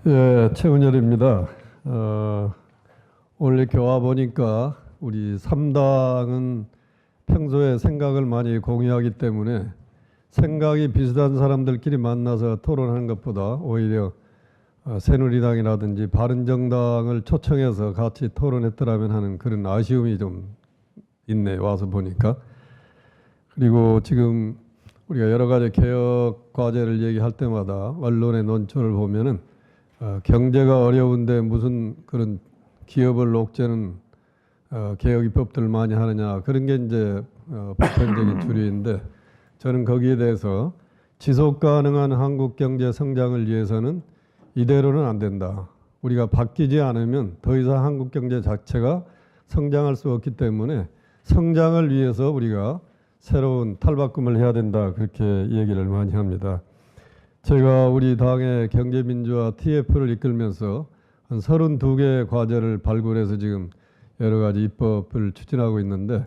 예, 최은열입니다. 오늘 이렇게 와 보니까 우리 3당은 평소에 생각을 많이 공유하기 때문에 생각이 비슷한 사람들끼리 만나서 토론하는 것보다 오히려 새누리당이라든지 바른정당을 초청해서 같이 토론했더라면 하는 그런 아쉬움이 좀 있네요. 와서 보니까. 그리고 지금 우리가 여러 가지 개혁 과제를 얘기할 때마다 언론의 논조를 보면은 경제가 어려운데 무슨 그런 기업을 옥죄는 개혁 입법들을 많이 하느냐, 그런 게 이제 보편적인 주류인데, 저는 거기에 대해서 지속 가능한 한국 경제 성장을 위해서는 이대로는 안 된다. 우리가 바뀌지 않으면 더 이상 한국 경제 자체가 성장할 수 없기 때문에 성장을 위해서 우리가 새로운 탈바꿈을 해야 된다, 그렇게 얘기를 많이 합니다. 제가 우리 당의 경제민주화 TF를 이끌면서 한 32개의 과제를 발굴해서 지금 여러 가지 입법을 추진하고 있는데,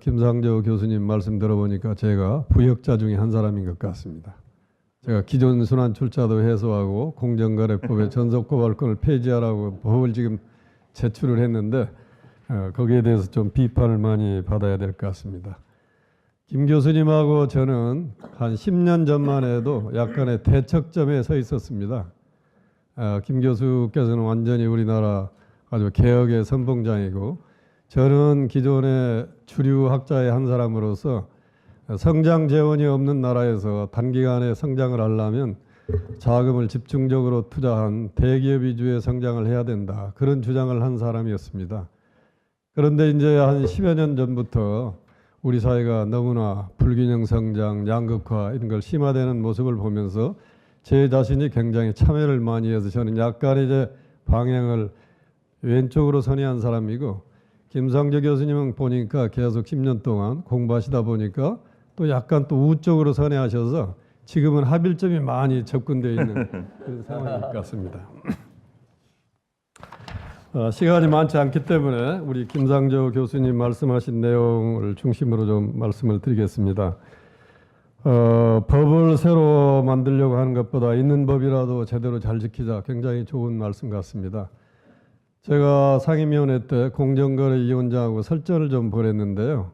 김상조 교수님 말씀 들어보니까 제가 부역자 중에 한 사람인 것 같습니다. 제가 기존 순환 출자도 해소하고 공정거래법의 전속고발권을 폐지하라고 법을 지금 제출을 했는데, 거기에 대해서 좀 비판을 많이 받아야 될 것 같습니다. 김 교수님하고 저는 한 10년 전만 해도 약간의 대척점에 서 있었습니다. 김 교수께서는 완전히 우리나라 아주 개혁의 선봉장이고, 저는 기존의 주류 학자의 한 사람으로서 성장 재원이 없는 나라에서 단기간에 성장을 하려면 자금을 집중적으로 투자한 대기업 위주의 성장을 해야 된다, 그런 주장을 한 사람이었습니다. 그런데 이제 한 10여 년 전부터 우리 사회가 너무나 불균형 성장, 양극화 이런 걸 심화되는 모습을 보면서 제 자신이 굉장히 참여를 많이 해서 저는 약간 이제 방향을 왼쪽으로 선회한 사람이고, 김상조 교수님은 보니까 계속 10년 동안 공부하시다 보니까 또 약간 또 우쪽으로 선회하셔서 지금은 합일점이 많이 접근되어 있는 그런 상황인 것 같습니다. 시간이 많지 않기 때문에 우리 김상조 교수님 말씀하신 내용을 중심으로 좀 말씀을 드리겠습니다. 법을 새로 만들려고 하는 것보다 있는 법이라도 제대로 잘 지키자, 굉장히 좋은 말씀 같습니다. 제가 상임위원회 때 공정거래위원장하고 설전을 좀 벌였는데요.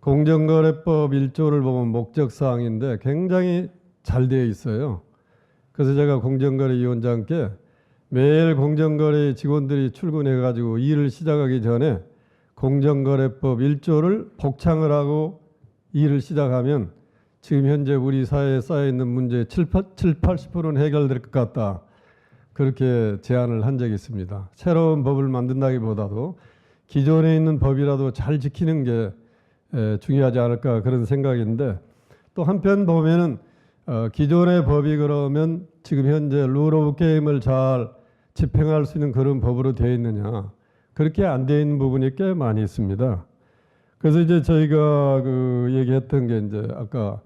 공정거래법 1조를 보면 목적사항인데 굉장히 잘 되어 있어요. 그래서 제가 공정거래위원장께 매일 공정거래 직원들이 출근해가지고 일을 시작하기 전에 공정거래법 1조를 복창을 하고 일을 시작하면 지금 현재 우리 사회에 쌓여있는 문제의 80%는 해결될 것 같다, 그렇게 제안을 한 적이 있습니다. 새로운 법을 만든다기보다도 기존에 있는 법이라도 잘 지키는 게 중요하지 않을까, 그런 생각인데, 또 한편 보면은 기존의 법이 그러면 지금 현재 룰 오브 게임을 잘 집행할 수 있는 그런 법으로 되어 있느냐, 그렇게 안 되어 있는 부분이 꽤 많이 있습니다. 그래서 이제 저희가 그 얘기했던 게 이제 아까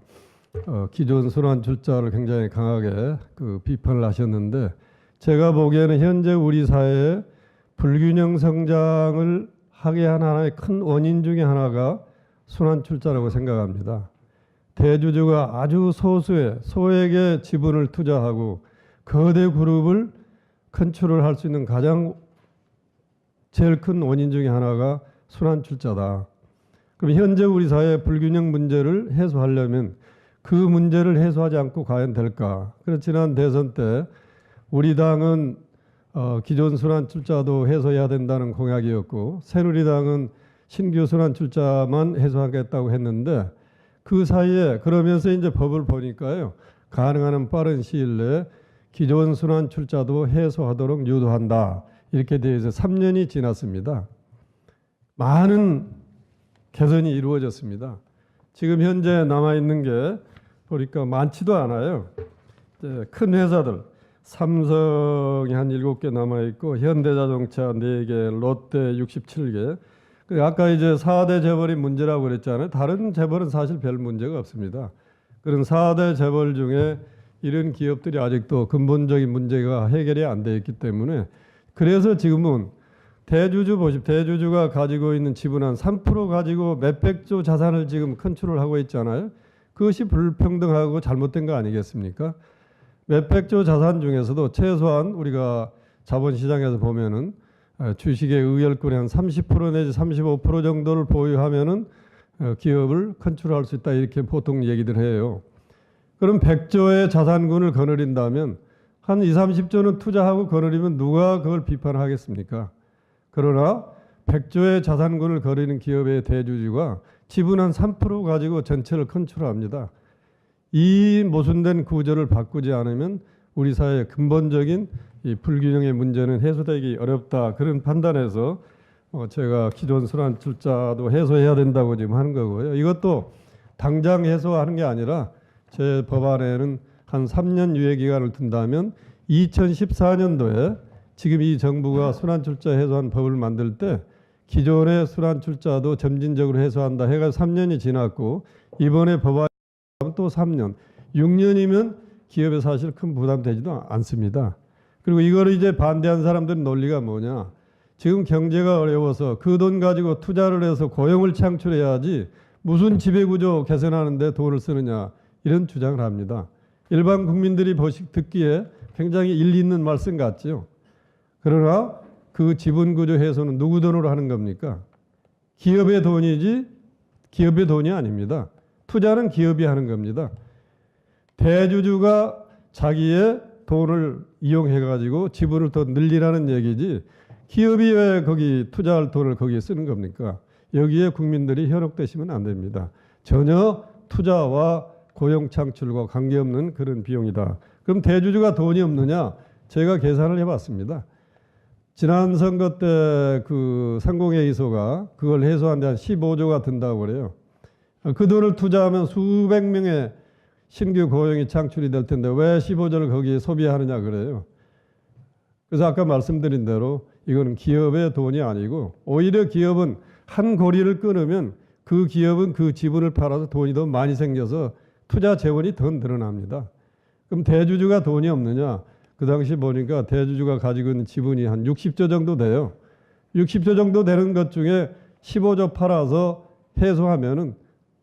기존 순환 출자를 굉장히 강하게 그 비판을 하셨는데, 제가 보기에는 현재 우리 사회의 불균형 성장을 하게 한 하나의 큰 원인 중에 하나가 순환 출자라고 생각합니다. 대주주가 아주 소액의 지분을 투자하고 거대 그룹을 컨트롤 할 수 있는 가장 제일 큰 원인 중에 하나가 순환 출자다. 그럼 현재 우리 사회의 불균형 문제를 해소하려면 그 문제를 해소하지 않고 과연 될까? 그래서 지난 대선 때 우리 당은 기존 순환 출자도 해소해야 된다는 공약이었고, 새누리당은 신규 순환 출자만 해소하겠다고 했는데, 그 사이에 그러면서 이제 법을 보니까요, 가능한 한 빠른 시일 내에 기존 순환 출자도 해소하도록 유도한다, 이렇게 되어 있어 3년이 지났습니다. 많은 개선이 이루어졌습니다. 지금 현재 남아있는 게 보니까 많지도 않아요. 큰 회사들, 삼성이 한 7개 남아있고, 현대자동차 4개, 롯데 67개. 아까 이제 4대 재벌이 문제라고 그랬잖아요. 다른 재벌은 사실 별 문제가 없습니다. 그런 4대 재벌 중에 이런 기업들이 아직도 근본적인 문제가 해결이 안 돼 있기 때문에, 그래서 지금은 대주주가 가지고 있는 지분 한 3% 가지고 몇백조 자산을 지금 컨트롤하고 있잖아요. 그것이 불평등하고 잘못된 거 아니겠습니까? 몇백조 자산 중에서도 최소한 우리가 자본시장에서 보면은 주식의 의결권의 한 30% 내지 35% 정도를 보유하면은 기업을 컨트롤할 수 있다 이렇게 보통 얘기들 해요. 그럼 100조의 자산군을 거느린다면 한 2, 30조는 투자하고 거느리면 누가 그걸 비판하겠습니까? 그러나 100조의 자산군을 거느리는 기업의 대주주가 지분 한 3% 가지고 전체를 컨트롤합니다. 이 모순된 구조를 바꾸지 않으면 우리 사회의 근본적인 이 불균형의 문제는 해소되기 어렵다. 그런 판단에서 제가 기존 순환출자도 해소해야 된다고 지금 하는 거고요. 이것도 당장 해소하는 게 아니라 제 법안에는 한 3년 유예 기간을 둔다면 2014년도에 지금 이 정부가 순환출자 해소한 법을 만들 때 기존의 순환출자도 점진적으로 해소한다 해가지고 3년이 지났고 이번에 법안이 또 3년, 6년이면 기업에 사실 큰 부담 되지도 않습니다. 그리고 이거를 이제 반대한 사람들의 논리가 뭐냐? 지금 경제가 어려워서 그 돈 가지고 투자를 해서 고용을 창출해야지 무슨 지배구조 개선하는데 돈을 쓰느냐 이런 주장을 합니다. 일반 국민들이 듣기에 굉장히 일리 있는 말씀 같죠. 그러나 그 지분구조 해소는 누구 돈으로 하는 겁니까? 기업의 돈이지 기업의 돈이 아닙니다. 투자는 기업이 하는 겁니다. 대주주가 자기의 돈을 이용해 가지고 지분을 더 늘리라는 얘기지 기업이 왜 거기 투자할 돈을 거기에 쓰는 겁니까? 여기에 국민들이 현혹되시면 안 됩니다. 전혀 투자와 고용 창출과 관계없는 그런 비용이다. 그럼 대주주가 돈이 없느냐? 제가 계산을 해봤습니다. 지난 선거 때 그 상공회의소가 그걸 해소하는 데 한 15조가 든다고 그래요. 그 돈을 투자하면 수백 명의 신규 고용이 창출이 될 텐데 왜 15조를 거기에 소비하느냐 그래요. 그래서 아까 말씀드린 대로 이거는 기업의 돈이 아니고 오히려 기업은 한 고리를 끊으면 그 기업은 그 지분을 팔아서 돈이 더 많이 생겨서 투자 재원이 더 늘어납니다. 그럼 대주주가 돈이 없느냐? 그 당시 보니까 대주주가 가지고 있는 지분이 한 60조 정도 돼요. 60조 정도 되는 것 중에 15조 팔아서 해소하면은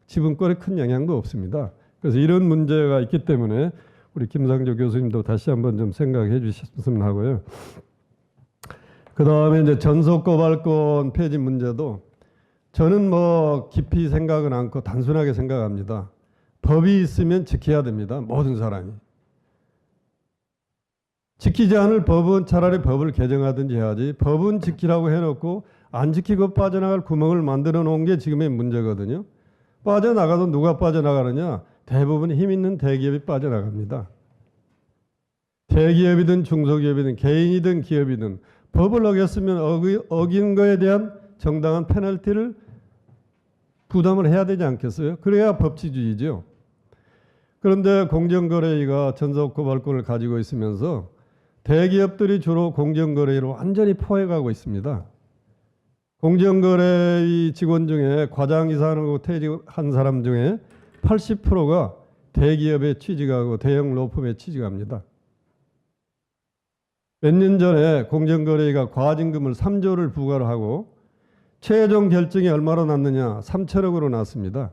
지분권에 큰 영향도 없습니다. 그래서 이런 문제가 있기 때문에 우리 김상조 교수님도 다시 한번 좀 생각해 주셨으면 하고요. 그 다음에 이제 전속고발권 폐지 문제도 저는 뭐 깊이 생각은 않고 단순하게 생각합니다. 법이 있으면 지켜야 됩니다. 모든 사람이. 지키지 않을 법은 차라리 법을 개정하든지 해야지 법은 지키라고 해놓고 안 지키고 빠져나갈 구멍을 만들어 놓은 게 지금의 문제거든요. 빠져나가도 누가 빠져나가느냐? 대부분 힘 있는 대기업이 빠져나갑니다. 대기업이든 중소기업이든 개인이든 기업이든 법을 어겼으면 어긴 거에 대한 정당한 페널티를 부담을 해야 되지 않겠어요? 그래야 법치주의죠. 그런데 공정거래위가 전속고발권을 가지고 있으면서 대기업들이 주로 공정거래위를 완전히 포획하고 있습니다. 공정거래위 직원 중에 과장 이상으로 퇴직한 사람 중에 80%가 대기업에 취직하고 대형 로펌에 취직합니다. 몇 년 전에 공정거래위가 과징금을 3조를 부과를 하고 최종 결정이 얼마로 났느냐? 3천억으로 났습니다.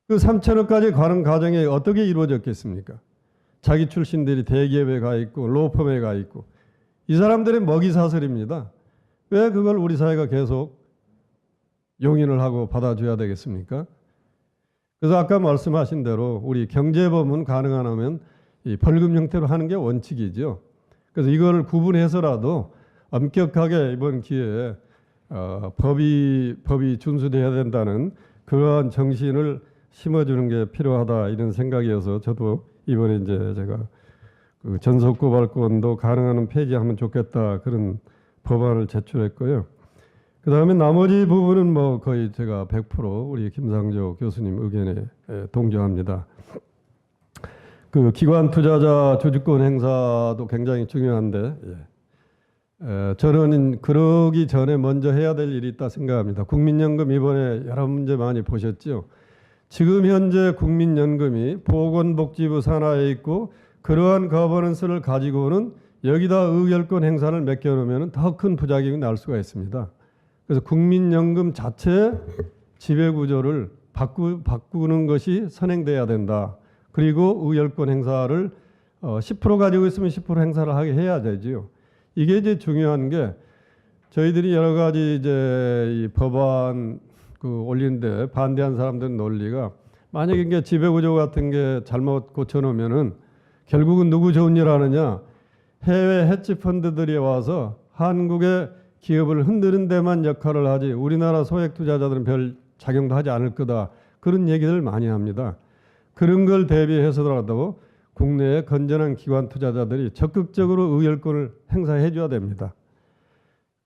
그 3천억까지 가는 과정이 어떻게 이루어졌겠습니까? 자기 출신들이 대기업에 가 있고 로펌에 가 있고 이 사람들의 먹이사슬입니다. 왜 그걸 우리 사회가 계속 용인을 하고 받아줘야 되겠습니까? 그래서 아까 말씀하신 대로 우리 경제법은 가능한 하면 이 벌금 형태로 하는 게 원칙이죠. 그래서 이걸 구분해서라도 엄격하게 이번 기회에 법이 준수돼야 된다는 그러한 정신을 심어주는 게 필요하다 이런 생각이어서 저도 이번에 이제 제가 그 전속고발권도 가능한 폐지하면 좋겠다 그런 법안을 제출했고요. 그 다음에 나머지 부분은 뭐 거의 제가 100% 우리 김상조 교수님 의견에 동조합니다. 그 기관 투자자 주주권 행사도 굉장히 중요한데 저는 그러기 전에 먼저 해야 될 일이 있다 생각합니다. 국민연금 이번에 여러 문제 많이 보셨죠. 지금 현재 국민연금이 보건복지부 산하에 있고 그러한 거버넌스를 가지고는 여기다 의결권 행사를 맡겨놓으면 더 큰 부작용이 날 수가 있습니다. 그래서 국민연금 자체 지배구조를 바꾸는 것이 선행돼야 된다. 그리고 의결권 행사를 10% 가지고 있으면 10% 행사를 하게 해야 되지요. 이게 이제 중요한 게 저희들이 여러 가지 이제 이 법안 올리는데 반대한 사람들의 논리가 만약에 이게 지배구조 같은 게 잘못 고쳐놓으면은 결국은 누구 좋은 일 하느냐? 해외 헤지펀드들이 와서 한국의 기업을 흔드는 데만 역할을 하지 우리나라 소액 투자자들은 별 작용도 하지 않을 거다. 그런 얘기를 많이 합니다. 그런 걸 대비해서라도 국내의 건전한 기관 투자자들이 적극적으로 의결권을 행사해 줘야 됩니다.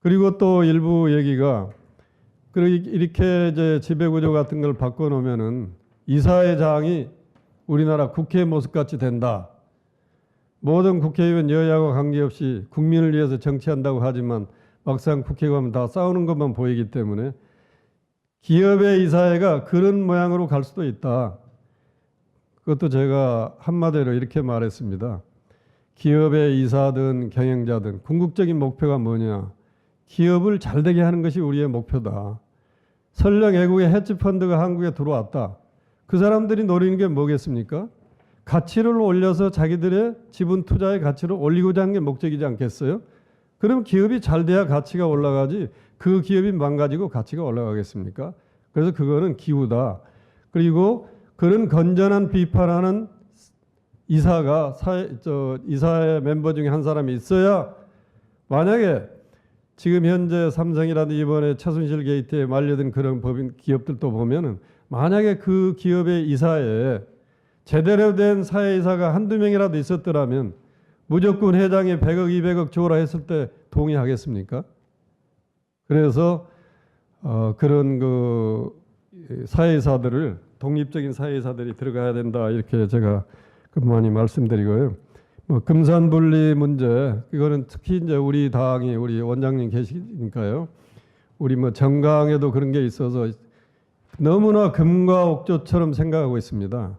그리고 또 일부 얘기가 이렇게 이제 지배구조 같은 걸 바꿔놓으면은 이사회장이 우리나라 국회의 모습같이 된다. 모든 국회의원 여야와 관계없이 국민을 위해서 정치한다고 하지만 막상 국회 가면 다 싸우는 것만 보이기 때문에 기업의 이사회가 그런 모양으로 갈 수도 있다. 그것도 제가 한마디로 이렇게 말했습니다. 기업의 이사든 경영자든 궁극적인 목표가 뭐냐? 기업을 잘되게 하는 것이 우리의 목표다. 설령 외국의 헤지펀드가 한국에 들어왔다. 그 사람들이 노리는 게 뭐겠습니까? 가치를 올려서 자기들의 지분 투자의 가치를 올리고자 하는 게 목적이지 않겠어요? 그럼 기업이 잘 돼야 가치가 올라가지 그 기업이 망가지고 가치가 올라가겠습니까? 그래서 그거는 기우다. 그리고 그런 건전한 비판하는 이사가 이사회 멤버 중에 한 사람이 있어야 만약에 지금 현재 삼성이라든지 이번에 최순실 게이트에 말려든 그런 법인 기업들도 보면은 만약에 그 기업의 이사회에 제대로 된 사회이사가 한두 명이라도 있었더라면 무조건 회장이 100억, 200억 줘라 했을 때 동의하겠습니까? 그래서 그런 사회이사들을 독립적인 사회이사들이 들어가야 된다 이렇게 제가 많이 말씀드리고요. 금산분리 문제 이거는 특히 이제 우리 당이 우리 원장님 계시니까요. 우리 정강에도 그런 게 있어서 너무나 금과 옥조처럼 생각하고 있습니다.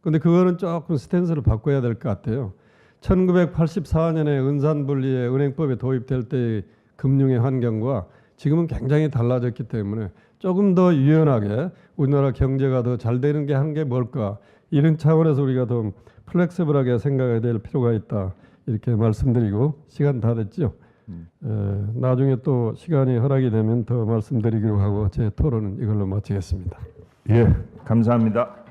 근데 그거는 조금 스탠스를 바꿔야 될 것 같아요. 1984년에 은산분리의 은행법에 도입될 때의 금융의 환경과 지금은 굉장히 달라졌기 때문에 조금 더 유연하게 우리나라 경제가 더 잘 되는 게 한 게 뭘까 이런 차원에서 우리가 더 플렉서블하게 생각해야 될 필요가 있다 이렇게 말씀드리고 시간 다 됐죠. 나중에 또 시간이 허락이 되면 더 말씀드리기로 하고 제 토론은 이걸로 마치겠습니다. 예, 감사합니다.